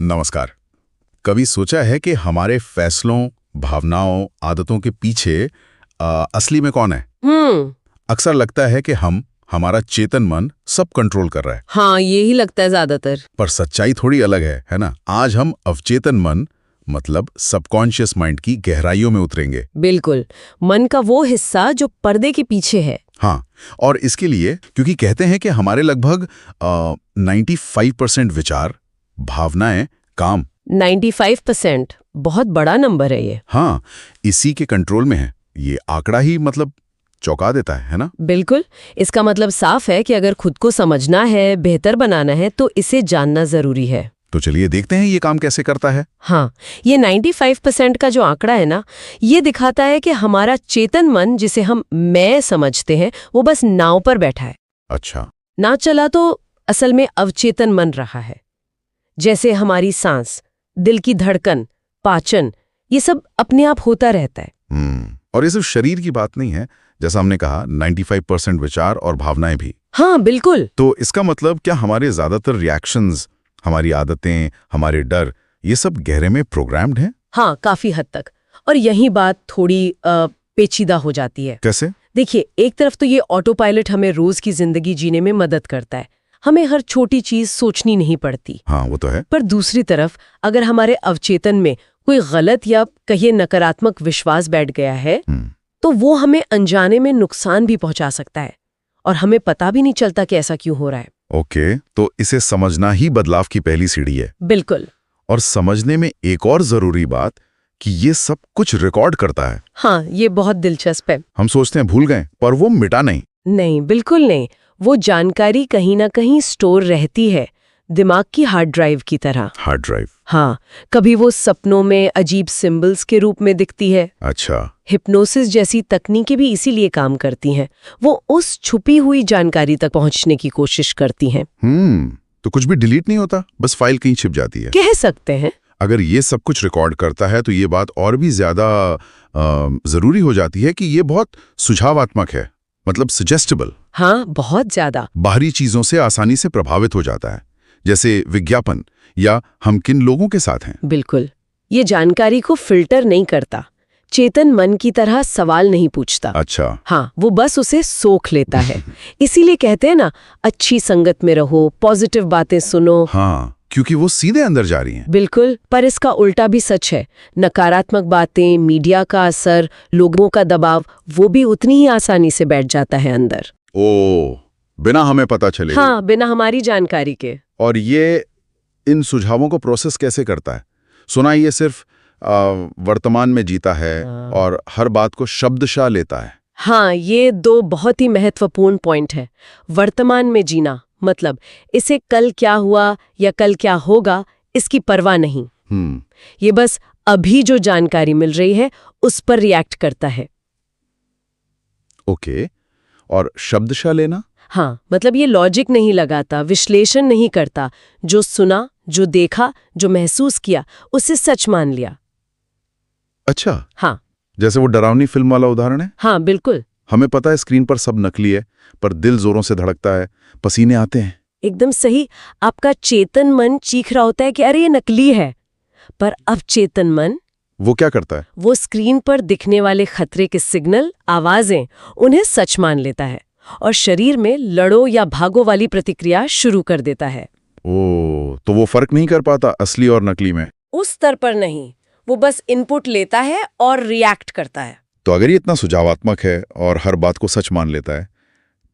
नमस्कार। कभी सोचा है कि हमारे फैसलों, भावनाओं, आदतों के पीछे असली में कौन है? अक्सर लगता है कि हमारा चेतन मन सब कंट्रोल कर रहा है। हाँ, यही लगता है ज्यादातर। पर सच्चाई थोड़ी अलग है ना? आज हम अवचेतन मन मतलब सबकॉन्शियस माइंड की गहराइयों में उतरेंगे। बिल्कुल, मन का वो हिस्सा जो पर्दे के पीछे है। हाँ, और इसके लिए क्योंकि कहते हैं कि हमारे लगभग 95% विचार, भावनाएं, काम 95% बहुत बड़ा नंबर है ये। हाँ, इसी के कंट्रोल में है। ये आंकड़ा ही मतलब चौंका देता है ना? बिल्कुल, इसका मतलब साफ है कि अगर खुद को समझना है, बेहतर बनाना है तो इसे जानना जरूरी है। तो चलिए देखते हैं ये काम कैसे करता है। हाँ, ये 95% का जो आंकड़ा है ना, ये दिखाता है कि हमारा चेतन मन, जिसे हम मैं समझते हैं, वो बस नाव पर बैठा है। अच्छा। ना चला तो असल में अवचेतन मन रहा है। जैसे हमारी सांस, दिल की धड़कन, पाचन, ये सब अपने आप होता रहता है। और ये सिर्फ शरीर की बात नहीं है, जैसा हमने कहा 95% विचार और भावनाएं भी। हाँ, बिल्कुल। तो इसका मतलब क्या हमारे ज्यादातर रिएक्शंस, हमारी आदतें, हमारे डर, ये सब गहरे में प्रोग्राम्ड हैं? हाँ, काफी हद तक। और यही बात थोड़ी पेचीदा हो जाती है। कैसे? देखिए, एक तरफ तो ये ऑटो पायलट हमें रोज की जिंदगी जीने में मदद करता है। हमें हर छोटी चीज सोचनी नहीं पड़ती। हाँ, वो तो है। पर दूसरी तरफ अगर हमारे अवचेतन में कोई गलत या कहिए नकारात्मक विश्वास बैठ गया है, तो वो हमें अनजाने में नुकसान भी पहुंचा सकता है और हमें पता भी नहीं चलता कि ऐसा क्यों हो रहा है। ओके, तो इसे समझना ही बदलाव की पहली सीढ़ी है। बिल्कुल। और समझने में एक और जरूरी बात कि ये सब कुछ रिकॉर्ड करता है। हाँ, ये बहुत दिलचस्प है। हम सोचते हैं भूल गए, पर वो मिटा नहीं। नहीं, बिल्कुल नहीं। वो जानकारी कहीं ना कहीं स्टोर रहती है, दिमाग की हार्ड ड्राइव की तरह। Hard drive? हाँ, कभी वो सपनों में अजीब सिंबल्स के रूप में दिखती है। अच्छा। हिप्नोसिस जैसी तकनीकें भी इसीलिए काम करती हैं। वो उस छुपी हुई जानकारी तक पहुंचने की कोशिश करती हैं। तो कुछ भी डिलीट नहीं होता, बस फाइल कहीं छिप जाती है? कह सकते हैं। अगर ये सब कुछ रिकॉर्ड करता है तो ये बात और भी ज्यादा जरूरी हो जाती है कि ये बहुत सुझावात्मक है, मतलब सजेस्टेबल। हाँ, बहुत ज्यादा। बाहरी चीजों से आसानी से प्रभावित हो जाता है, जैसे विज्ञापन या हम किन लोगों के साथ हैं। बिल्कुल। ये जानकारी को फिल्टर नहीं करता, चेतन मन की तरह सवाल नहीं पूछता। अच्छा। हाँ, वो बस उसे सोख लेता है। इसीलिए कहते हैं ना, अच्छी संगत में रहो, पॉजिटिव बातें सुनो। हाँ, क्योंकि वो सीधे अंदर जा रही हैं। बिल्कुल, पर इसका उल्टा भी सच है। नकारात्मक बातें, मीडिया का असर, लोगों का दबाव, वो भी उतनी ही आसानी से बैठ जाता है अंदर। बिना हमें पता चले। हाँ, बिना हमारी जानकारी के। और ये इन सुझावों को प्रोसेस कैसे करता है? सुना ये सिर्फ वर्तमान में जीता है और हर बात को शब्दशः लेता है। हाँ, ये दो बहुत ही महत्वपूर्ण पॉइंट है। वर्तमान में जीना मतलब इसे कल क्या हुआ या कल क्या होगा इसकी परवाह नहीं। ये बस अभी जो जानकारी मिल रही है उस पर रिएक्ट करता है। ओके, और शब्दशः लेना? हाँ, मतलब ये लॉजिक नहीं लगाता, विश्लेषण नहीं करता। जो सुना, जो देखा, जो महसूस किया, उसे सच मान लिया। अच्छा। हाँ। जैसे वो डरावनी फिल्म वाला उदाहरण है। हाँ, बिल्कुल। हमें पता है स्क्रीन पर सब नकली है, पर दिल जोरों से धड़कता है, पसीने आते हैं। एकदम सही। आपका चेतन मन चीख रहा होता है कि अरे ये नकली है, पर अब चेतन मन वो क्या करता है? वो स्क्रीन पर दिखने वाले खतरे के सिग्नल, आवाजें, उन्हें सच मान लेता है और शरीर में लड़ो या भागो वाली प्रतिक्रिया शुरू कर देता है। तो वो फर्क नहीं कर पाता असली और नकली में? उस स्तर पर नहीं, वो बस इनपुट लेता है और रिएक्ट करता है। तो अगर ये इतना सुझावात्मक है और हर बात को सच मान लेता है,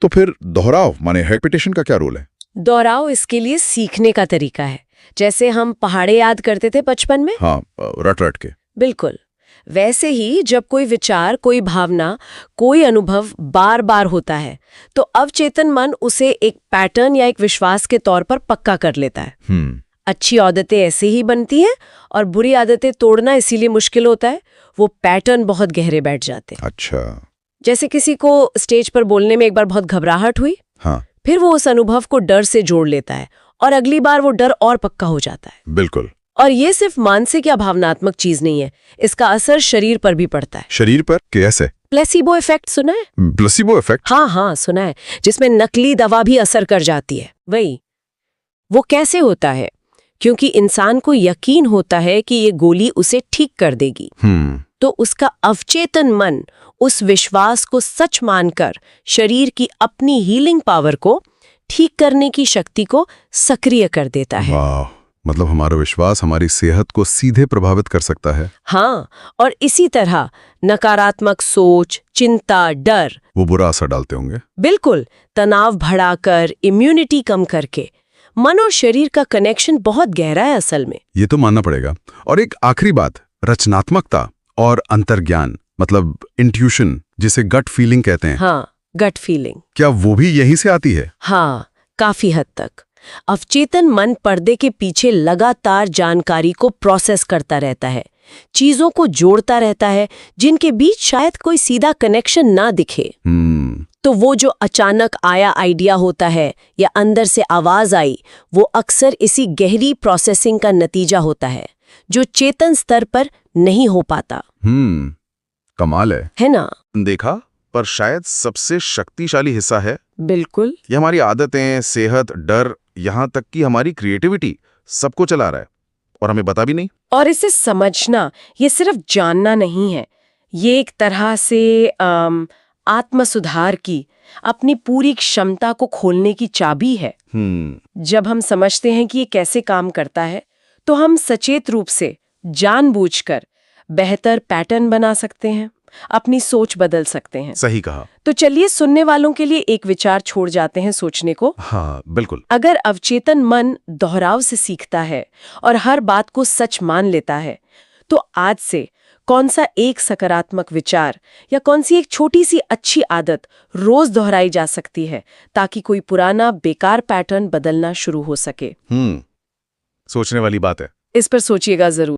तो फिर दोहराव माने रेपिटेशन का क्या रोल है? दोहराव इसके लिए सीखने का तरीका है। जैसे हम पहाड़े याद करते थे बचपन में। हाँ, रट रट के। बिल्कुल वैसे ही जब कोई विचार, कोई भावना, कोई अनुभव बार बार होता है तो अवचेतन मन उसे एक पैटर्न या एक विश्वास के तौर पर पक्का कर लेता है। अच्छी आदतें ऐसे ही बनती हैं और बुरी आदतें तोड़ना इसीलिए मुश्किल होता है। वो पैटर्न बहुत गहरे बैठ जाते हैं। अच्छा। जैसे किसी को स्टेज पर बोलने में एक बार बहुत घबराहट हुई। हाँ। फिर वो उस अनुभव को डर से जोड़ लेता है और अगली बार वो डर और पक्का हो जाता है। बिल्कुल। और ये सिर्फ मानसिक या भावनात्मक चीज नहीं है, इसका असर शरीर पर भी पड़ता है। शरीर पर कैसे? प्लेसिबो इफेक्ट सुना है? Placebo effect? हाँ, सुना है, जिसमें नकली दवा भी असर कर जाती है। वही वो कैसे होता है? क्योंकि इंसान को यकीन होता है कि ये गोली उसे ठीक कर देगी। तो उसका अवचेतन मन उस विश्वास को सच मानकर शरीर की अपनी हीलिंग पावर को, ठीक करने की शक्ति को सक्रिय कर देता है। वाह, मतलब हमारा विश्वास हमारी सेहत को सीधे प्रभावित कर सकता है। हाँ, और इसी तरह नकारात्मक सोच, चिंता, डर वो बुरा असर डालते होंगे। बिल्कुल, तनाव बढ़ाकर, इम्यूनिटी कम करके। मन और शरीर का कनेक्शन बहुत गहरा है असल में। ये तो मानना पड़ेगा। और एक आखिरी बात, रचनात्मकता और अंतर्ज्ञान, मतलब इंट्यूशन, जिसे गट फीलिंग कहते हैं। हाँ, गट फीलिंग। क्या वो भी यहीं से आती है? हाँ, काफी हद तक। अवचेतन मन पर्दे के पीछे लगातार जानकारी को प्रोसेस करता रहता है, चीजों को जोड़ता रहता है जिनके बीच शायद कोई सीधा कनेक्शन ना दिखे। तो वो जो अचानक आया आइडिया होता है या अंदर से आवाज आई, वो अक्सर इसी गहरी प्रोसेसिंग का नतीजा होता है, जो चेतन स्तर पर नहीं हो पाता। कमाल है ना? देखा, पर शायद सबसे शक्तिशाली हिस्सा है। बिल्कुल। ये हमारी आदतें, सेहत, डर, यहाँ तक कि हमारी क्रिएटिविटी, सबको चला रहा है और हमें पता भी नहीं। और इसे समझना, ये सिर्फ जानना नहीं है, ये एक तरह से आत्मसुधार की, अपनी पूरी क्षमता को खोलने की चाबी है। जब हम समझते हैं कि ये कैसे काम करता है, तो हम सचेत रूप से, जानबूझकर बेहतर पैटर्न बना सकते हैं, अपनी सोच बदल सकते हैं। सही कहा। तो चलिए सुनने वालों के लिए एक विचार छोड़ जाते हैं सोचने को। हाँ, बिल्कुल। अगर अवचेतन मन दोहराव से सीखता है और हर बात को सच मान लेता है, तो आज से कौन सा एक सकारात्मक विचार या कौन सी एक छोटी सी अच्छी आदत रोज दोहराई जा सकती है, ताकि कोई पुराना बेकार पैटर्न बदलना शुरू हो सके। सोचने वाली बात है। इस पर सोचिएगा जरूर।